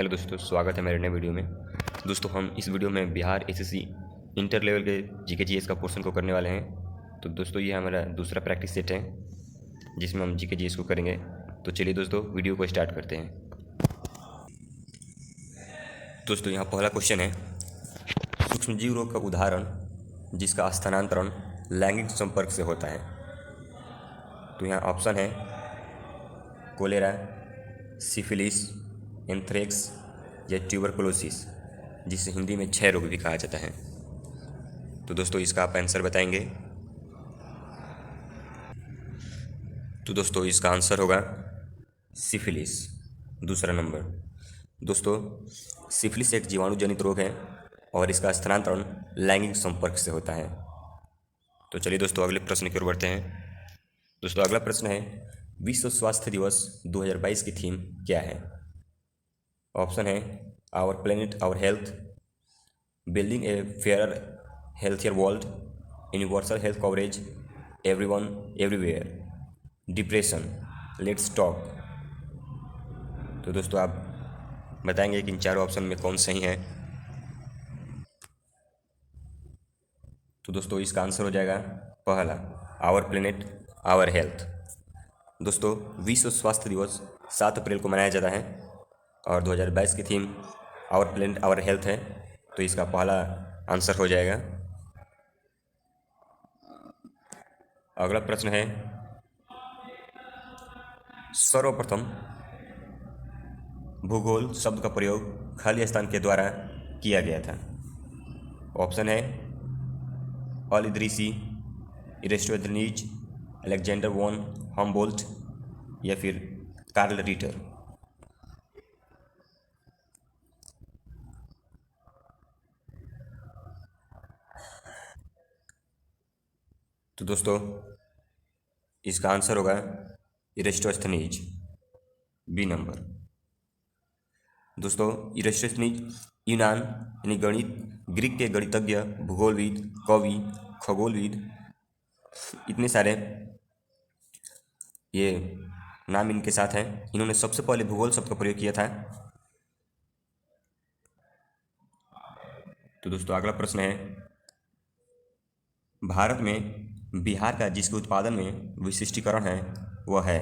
Hello दोस्तों, स्वागत है मेरे नए वीडियो में। दोस्तों हम इस वीडियो में बिहार एसएससी इंटर लेवल के जीके जीएस का पोर्शन को करने वाले हैं। तो दोस्तों ये हमारा दूसरा प्रैक्टिस सेट है जिसमें हम जीके जीएस को करेंगे। तो चलिए दोस्तों वीडियो को स्टार्ट करते हैं। दोस्तों यहाँ पहला क्वेश्चन है, सूक्ष्मजीव रोग का उदाहरण जिसका स्थानांतरण लैंगिक संपर्क से होता है। तो यहाँ ऑप्शन है कोलेरा, सिफिलिस, एंथ्रेक्स या ट्यूबरकुलोसिस, जिसे हिंदी में क्षय रोग भी कहा जाता है। तो दोस्तों इसका आप आंसर बताएंगे। तो दोस्तों इसका आंसर होगा सिफिलिस, दूसरा नंबर। दोस्तों सिफिलिस एक जीवाणु जनित रोग है और इसका स्थानांतरण लैंगिक संपर्क से होता है। तो चलिए दोस्तों अगले प्रश्न की ओर बढ़ते हैं। दोस्तों अगला प्रश्न है, विश्व स्वास्थ्य दिवस 2022 की थीम क्या है? ऑप्शन है our planet our health, building a fair healthier world, universal health coverage, everyone everywhere, depression, let's talk. तो दोस्तों आप बताएंगे कि इन चारों ऑप्शन में कौन सही है? तो दोस्तों इसका आंसर हो जाएगा पहला, आवर प्लेनेट आवर हेल्थ। दोस्तों विश्व स्वास्थ्य दिवस 7 अप्रैल को मनाया जाता है और 2022 की theme our planet our health है। तो इसका पहला आंसर हो जाएगा। अगला प्रश्न है, सर्वप्रथम भूगोल शब्द का प्रयोग खाली स्थान के द्वारा किया गया था। ऑप्शन है ऑल इद्रिसी, इरेस्टोथनीज, अलेक्जेंडर वॉन हम्बोल्ट या फिर कार्ल रिटर। तो दोस्तों इसका आंसर होगा इरेस्टोस्थनीज, बी नंबर। दोस्तों इरेस्टोस्थनीज यूनान यानी गणित, ग्रीक के गणितज्ञ, भूगोलविद, कवि, खगोलविद, इतने सारे ये नाम इनके साथ हैं। इन्होंने सबसे पहले भूगोल शब्द का प्रयोग किया था। तो दोस्तों अगला प्रश्न है, भारत में बिहार का जिसके उत्पादन में विशिष्टीकरण है वह है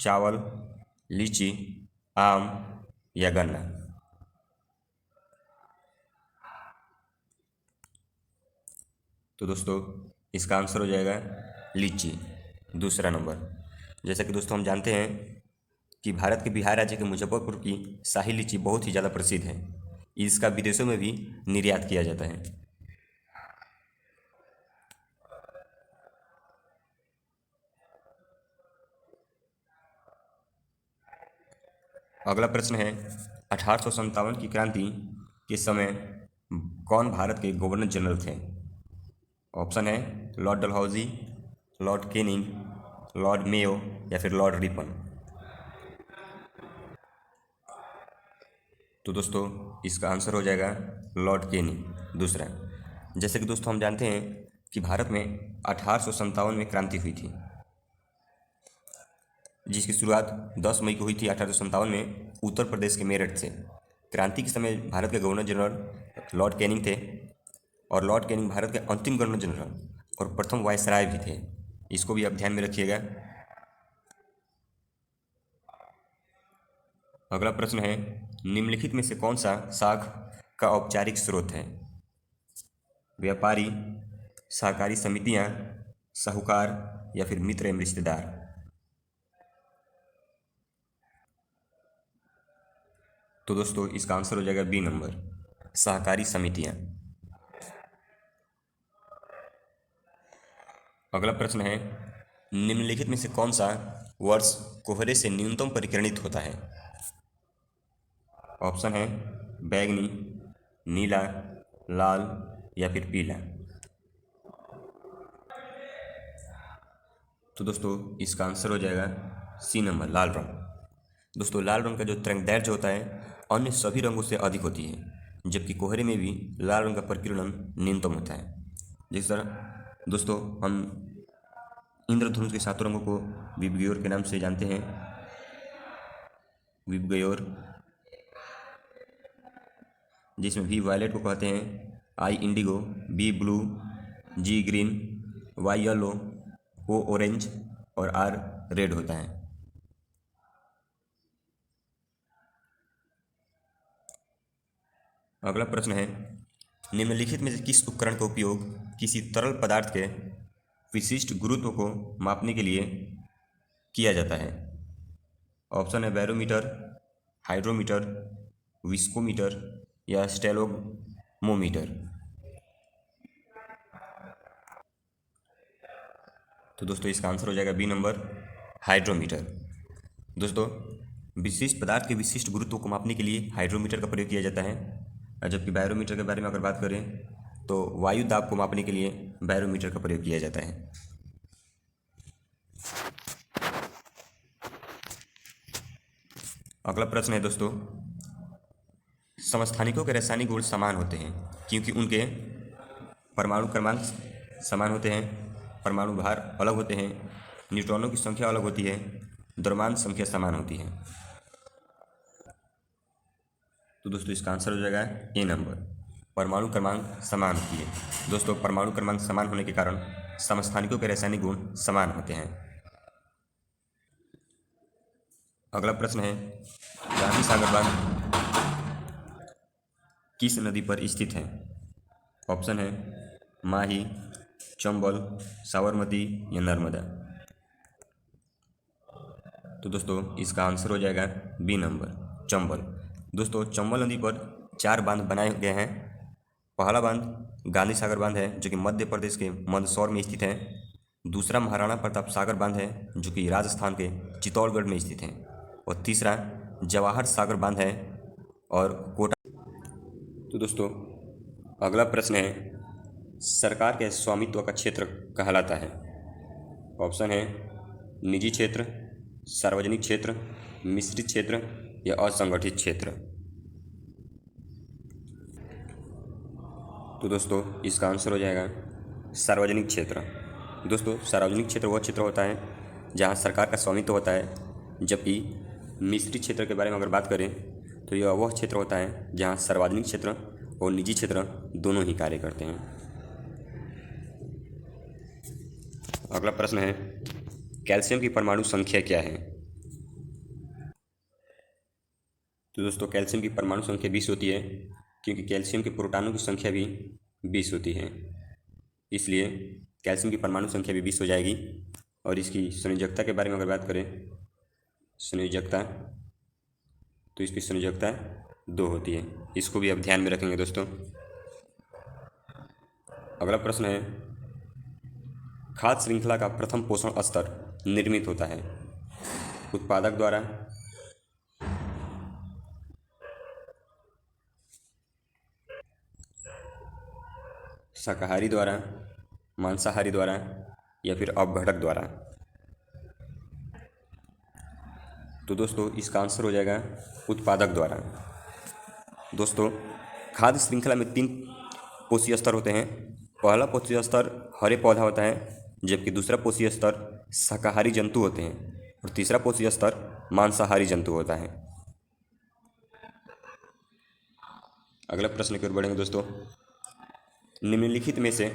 चावल, लीची, आम या गन्ना। तो दोस्तों इसका आंसर हो जाएगा लीची, दूसरा नंबर। जैसा कि दोस्तों हम जानते हैं कि भारत के बिहार राज्य के मुजफ्फरपुर की शाही लीची बहुत ही ज़्यादा प्रसिद्ध है। इसका विदेशों में भी निर्यात किया जाता है। अगला प्रश्न है, 1857 की क्रांति के समय कौन भारत के गवर्नर जनरल थे? ऑप्शन है Lord Dalhousie, Lord Canning, Lord Mayo या फिर लॉर्ड रिपन। तो दोस्तों इसका आंसर हो जाएगा लॉर्ड कैनिंग, दूसरा। जैसे कि दोस्तों हम जानते हैं कि भारत में 1857 में क्रांति हुई थी, जिसकी शुरुआत 10 मई को हुई थी 1857 में उत्तर प्रदेश के मेरठ से। क्रांति के समय भारत के गवर्नर जनरल लॉर्ड कैनिंग थे और लॉर्ड कैनिंग भारत के अंतिम गवर्नर जनरल और प्रथम वायसराय भी थे। इसको भी आप ध्यान में रखिएगा। अगला प्रश्न है, निम्नलिखित में से कौन सा साख का औपचारिक स्रोत है? व्यापारी, सहकारी समितियां, साहूकार या फिर मित्र एवं रिश्तेदार। तो दोस्तों इसका आंसर हो जाएगा बी नंबर, सहकारी समितियां। अगला प्रश्न है, निम्नलिखित में से कौन सा वर्ष कोहरे से न्यूनतम परिकर्णित होता है? ऑप्शन है बैगनी, नीला, लाल या फिर पीला। तो दोस्तों इसका आंसर हो जाएगा सी नंबर, लाल रंग। दोस्तों लाल रंग का जो तरंगदैर्घ्य होता है अन्य सभी रंगों से अधिक होती है, जबकि कोहरे में भी लाल रंग का परिकिरण न्यूनतम होता है। जिस तरह दोस्तों हम इंद्रधनुष के 7 रंगों को विबग्योर के नाम से जानते हैं। विबग्योर, जिसमें वी वायलेट को कहते हैं, आई इंडिगो, बी ब्लू, जी ग्रीन, वाई येलो, ओ ऑरेंज और आर रेड होता है। अगला प्रश्न है, निम्नलिखित में से किस उपकरण का उपयोग किसी तरल पदार्थ के विशिष्ट गुरुत्व को मापने के लिए किया जाता है? ऑप्शन है बैरोमीटर, हाइड्रोमीटर, विस्कोमीटर या स्टेलोमोमीटर। तो दोस्तों इसका आंसर हो जाएगा बी नंबर, हाइड्रोमीटर। दोस्तों विशिष्ट पदार्थ के विशिष्ट गुरुत्व को मापने के लिए हाइड्रोमीटर का प्रयोग किया जाता है, और जबकि बैरोमीटर के बारे में अगर बात करें तो वायु दाब को मापने के लिए बैरोमीटर का प्रयोग किया जाता है। अगला प्रश्न है दोस्तों, समस्थानिकों के रासायनिक गुण समान होते हैं क्योंकि उनके परमाणु क्रमांक समान होते हैं, परमाणु भार अलग होते हैं, न्यूट्रॉनों की संख्या अलग होती है, द्रव्यमान संख्या समान होती है। तो दोस्तों इसका आंसर हो जाएगा ए नंबर, परमाणु क्रमांक समान होती है। दोस्तों परमाणु क्रमांक समान होने के कारण समस्थानिकों के रासायनिक गुण समान होते हैं। अगला प्रश्न है, गांधी सागर बांध किस नदी पर स्थित है? ऑप्शन है माही, चंबल, साबरमती या नर्मदा। तो दोस्तों इसका आंसर हो जाएगा बी नंबर, चंबल। दोस्तों चंबल नदी पर 4 बांध बनाए गए हैं। पहला बांध गांधी सागर बांध है जो कि मध्य प्रदेश के मंदसौर में स्थित है। दूसरा महाराणा प्रताप सागर बांध है जो कि राजस्थान के चित्तौड़गढ़ में स्थित है। और तीसरा जवाहर सागर बांध है और कोटा। तो दोस्तों अगला प्रश्न है, सरकार के स्वामित्व का क्षेत्र कहलाता है? ऑप्शन है निजी क्षेत्र, सार्वजनिक क्षेत्र, मिश्रित क्षेत्र या असंगठित क्षेत्र। तो दोस्तों इसका आंसर हो जाएगा सार्वजनिक क्षेत्र। दोस्तों सार्वजनिक क्षेत्र वह क्षेत्र होता है जहां सरकार का स्वामित्व होता है, जबकि मिश्रित क्षेत्र के बारे में अगर बात करें तो यह वह क्षेत्र होता है जहां सार्वजनिक क्षेत्र और निजी क्षेत्र दोनों ही कार्य करते हैं। अगला प्रश्न है, कैल्शियम की परमाणु संख्या क्या है? तो दोस्तों कैल्शियम की परमाणु संख्या 20 होती है क्योंकि कैल्शियम के प्रोटॉनों की संख्या भी 20 होती है, इसलिए कैल्शियम की परमाणु संख्या भी 20 हो जाएगी। और इसकी संयोजकता के बारे में अगर बात करें, संयोजकता, तो इसकी संयोजकता 2 होती है, इसको भी आप ध्यान में रखेंगे दोस्तों। अगला प्रश्न है, खाद्य श्रृंखला का प्रथम पोषण स्तर निर्मित होता है? उत्पादक द्वारा, शाकाहारी द्वारा, मांसाहारी द्वारा या फिर अपघटक द्वारा। तो दोस्तों इसका आंसर हो जाएगा उत्पादक द्वारा। दोस्तों खाद्य श्रृंखला में 3 पोषीय स्तर होते हैं। पहला पोषीय स्तर हरे पौधा होता है, जबकि दूसरा पोषीय स्तर शाकाहारी जंतु होते हैं और तीसरा पोषीय स्तर मांसाहारी जंतु होता है। अगला प्रश्न की ओर बढ़ेंगे दोस्तों, निम्नलिखित में से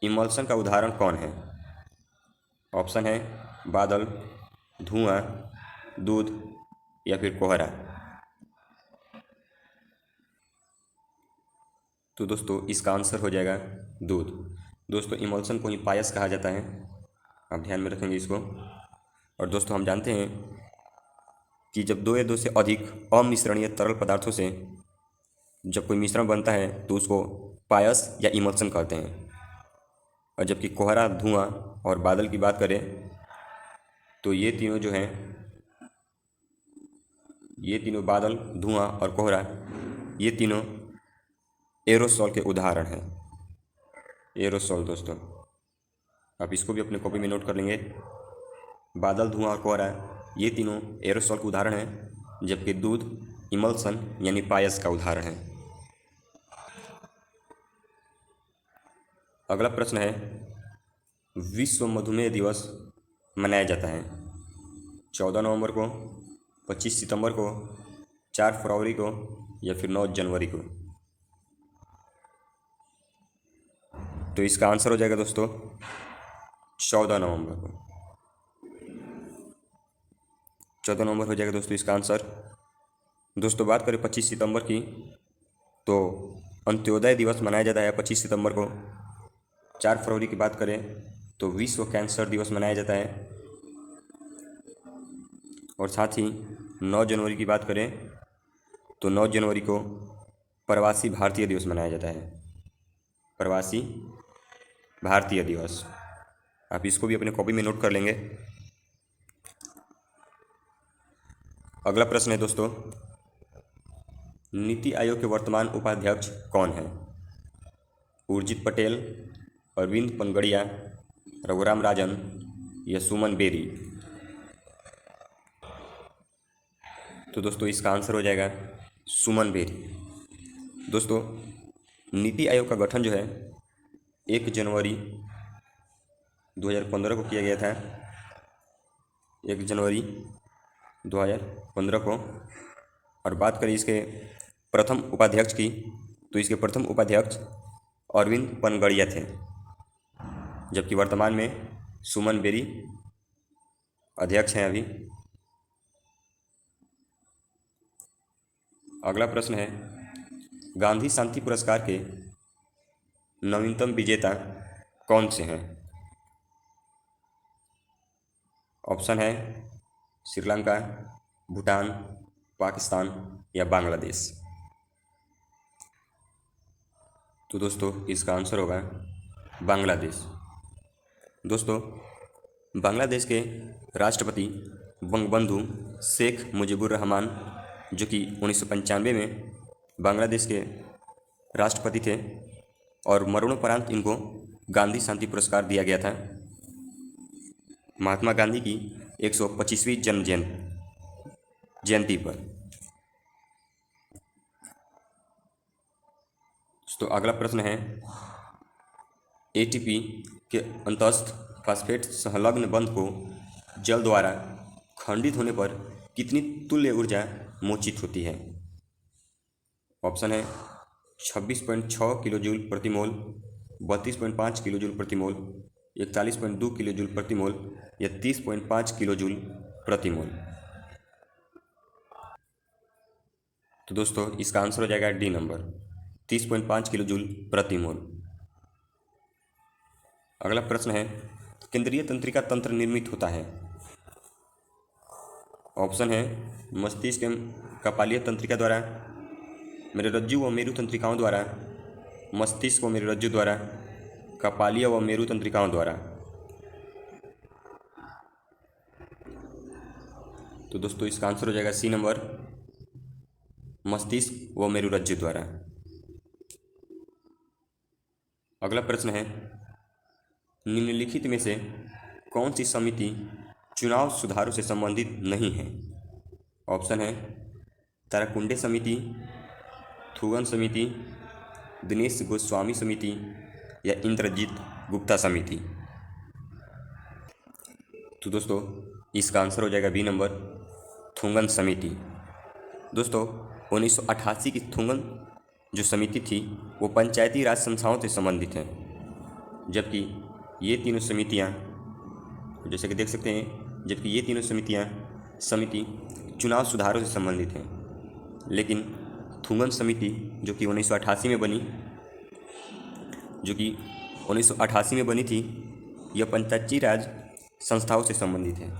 इमल्शन का उदाहरण कौन है? ऑप्शन है बादल, धुआं, दूध या फिर कोहरा। तो दोस्तों इसका आंसर हो जाएगा दूध। दोस्तों इमल्शन को ही पायस कहा जाता है, आप ध्यान में रखेंगे इसको। और दोस्तों हम जानते हैं कि जब 2 या 2 से अधिक अमिश्रणीय तरल पदार्थों से जब कोई मिश्रण बनता है तो उसको पायस या इमल्शन कहते हैं। और जबकि कोहरा, धुआं और बादल की बात करें तो ये तीनों जो हैं, ये तीनों बादल, धुआं और कोहरा, ये तीनों एरोसॉल के उदाहरण हैं। एरोसॉल दोस्तों आप इसको भी अपने कॉपी में नोट कर लेंगे। बादल, धुआं और कोहरा ये तीनों एरोसॉल के उदाहरण हैं, जबकि दूध इमल्शन यानी पायस का उदाहरण है। अगला प्रश्न है, विश्व मधुमेह दिवस मनाया जाता है 14 नवंबर को, 25 सितंबर को, 4 फरवरी को या फिर 9 जनवरी को? तो इसका आंसर हो जाएगा दोस्तों 14 नवंबर को। 14 नवंबर हो जाएगा दोस्तों इसका आंसर। दोस्तों बात करें 25 सितंबर की, तो अंत्योदय दिवस मनाया जाता है 25 सितंबर को। 4 फरवरी की बात करें तो विश्व कैंसर दिवस मनाया जाता है। और साथ ही 9 जनवरी की बात करें तो 9 जनवरी को प्रवासी भारतीय दिवस मनाया जाता है। प्रवासी भारतीय दिवस, आप इसको भी अपने कॉपी में नोट कर लेंगे। अगला प्रश्न है दोस्तों, नीति आयोग के वर्तमान उपाध्यक्ष कौन है? उर्जित पटेल, अरविंद पनगड़िया, रघुराम राजन या सुमन बेरी? तो दोस्तों इसका आंसर हो जाएगा सुमन बेरी। दोस्तों नीति आयोग का गठन जो है 1 जनवरी 2015 को किया गया था। 1 जनवरी 2015 को। और बात करें इसके प्रथम उपाध्यक्ष की, तो इसके प्रथम उपाध्यक्ष अरविंद पनगड़िया थे, जबकि वर्तमान में सुमन बेरी अध्यक्ष हैं अभी। अगला प्रश्न है, गांधी शांति पुरस्कार के नवीनतम विजेता कौन से हैं? ऑप्शन है श्रीलंका, भूटान, पाकिस्तान या बांग्लादेश। तो दोस्तों इसका आंसर होगा बांग्लादेश। दोस्तों बांग्लादेश के राष्ट्रपति बंगबंधु शेख मुजीबुर रहमान, जो कि 1995 में बांग्लादेश के राष्ट्रपति थे, और मरणोपरांत इनको गांधी शांति पुरस्कार दिया गया था महात्मा गांधी की 125वीं जन्म जयंती पर। तो अगला प्रश्न है, एटीपी के अंतस्थ फास्फेट संलग्न बंध को जल द्वारा खंडित होने पर कितनी तुल्य ऊर्जा मोचित होती है? ऑप्शन है 26.6 किलो जूल प्रति मोल, 32.5 किलो जूल प्रति मोल, 41.2 किलो जूल प्रति मोल या 30.5 किलो जूल प्रति मोल। तो दोस्तों इसका आंसर हो जाएगा डी नंबर, 30.5 किलो जूल प्रति मोल। अगला प्रश्न है, केंद्रीय तंत्रिका तंत्र निर्मित होता है। ऑप्शन है मस्तिष्क कपालीय तंत्रिका द्वारा, मेरुरज्जु व मेरु तंत्रिकाओं द्वारा, मस्तिष्क व मेरुरज्जु द्वारा, कपालीय व मेरु तंत्रिकाओं द्वारा। तो दोस्तों इसका आंसर हो जाएगा सी नंबर, मस्तिष्क व मेरुरज्जु द्वारा। अगला प्रश्न है, निम्नलिखित में से कौन सी समिति चुनाव सुधारों से संबंधित नहीं है? ऑप्शन है ताराकुंडे समिति, थुगन समिति, दिनेश गोस्वामी समिति या इंद्रजीत गुप्ता समिति। तो दोस्तों इसका आंसर हो जाएगा बी नंबर, थुगन समिति। दोस्तों 1988 की थुगन जो समिति थी वो पंचायती राज संस्थाओं से संबंधित है, जबकि ये तीनों समितियाँ, जैसे कि देख सकते हैं, जबकि ये तीनों समिति चुनाव सुधारों से संबंधित हैं। लेकिन थुगन समिति जो कि 1988 में बनी थी, यह पंचायती राज संस्थाओं से संबंधित है।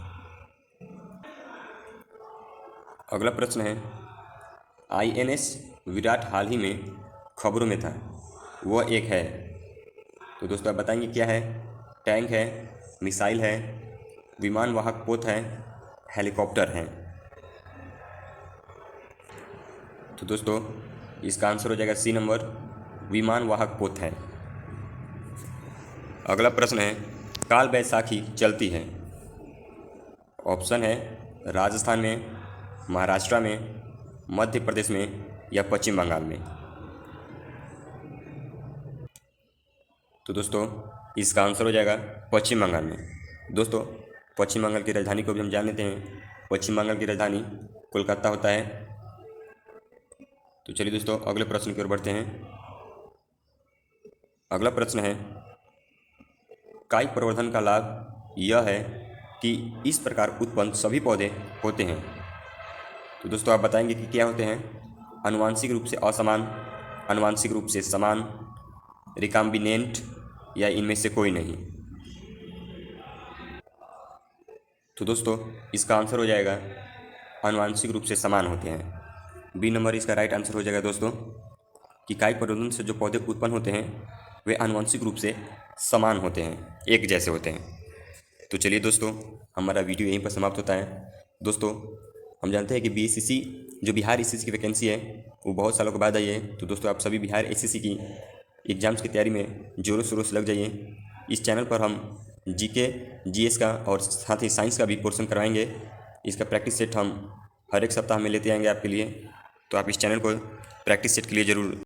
अगला प्रश्न है, INS विराट हाल ही में खबरों में था, वह एक है। तो दोस्तों आप बताएंगे क्या है? टैंक है, मिसाइल है, विमान वाहक पोत है, हेलीकॉप्टर है? तो दोस्तों इसका आंसर हो जाएगा सी नंबर, विमान वाहक पोत है। अगला प्रश्न है, काल बैसाखी चलती है। ऑप्शन है राजस्थान में, महाराष्ट्र में, मध्य प्रदेश में या पश्चिम बंगाल में। तो दोस्तों इसका आंसर हो जाएगा पश्चिम बंगाल में। दोस्तों पश्चिम बंगाल की राजधानी को भी हम जान लेते हैं। पश्चिम बंगाल की राजधानी कोलकाता होता है। तो चलिए दोस्तों अगले प्रश्न की ओर बढ़ते हैं। अगला प्रश्न है, कायिक प्रवर्धन का लाभ यह है कि इस प्रकार उत्पन्न सभी पौधे होते हैं। तो दोस्तों आप बताएंगे कि क्या होते हैं? आनुवांशिक रूप से असमान, आनुवांशिक रूप से समान, रिकॉम्बिनेंट या इनमें से कोई नहीं। तो दोस्तों इसका आंसर हो जाएगा आनुवांशिक रूप से समान होते हैं। बी नंबर इसका राइट आंसर हो जाएगा दोस्तों कि कायिक प्रवर्धन से जो पौधे उत्पन्न होते हैं वे आनुवंशिक रूप से समान होते हैं, एक जैसे होते हैं। तो चलिए दोस्तों हमारा वीडियो यहीं पर समाप्त होता है। दोस्तों हम जानते हैं कि बीएससीसी जो बिहार एसएससी की वैकेंसी है वो बहुत सालों के बाद आई है। तो दोस्तों आप सभी बिहार एसएससी की एग्ज़ाम्स की तैयारी में जोरों शोरों से लग जाइए। इस चैनल पर हम जीके जीएस का और साथ ही साइंस का भी पोर्शन करवाएंगे। इसका प्रैक्टिस सेट हम हर एक सप्ताह में लेते आएंगे आपके लिए। तो आप इस चैनल को प्रैक्टिस सेट के लिए ज़रूर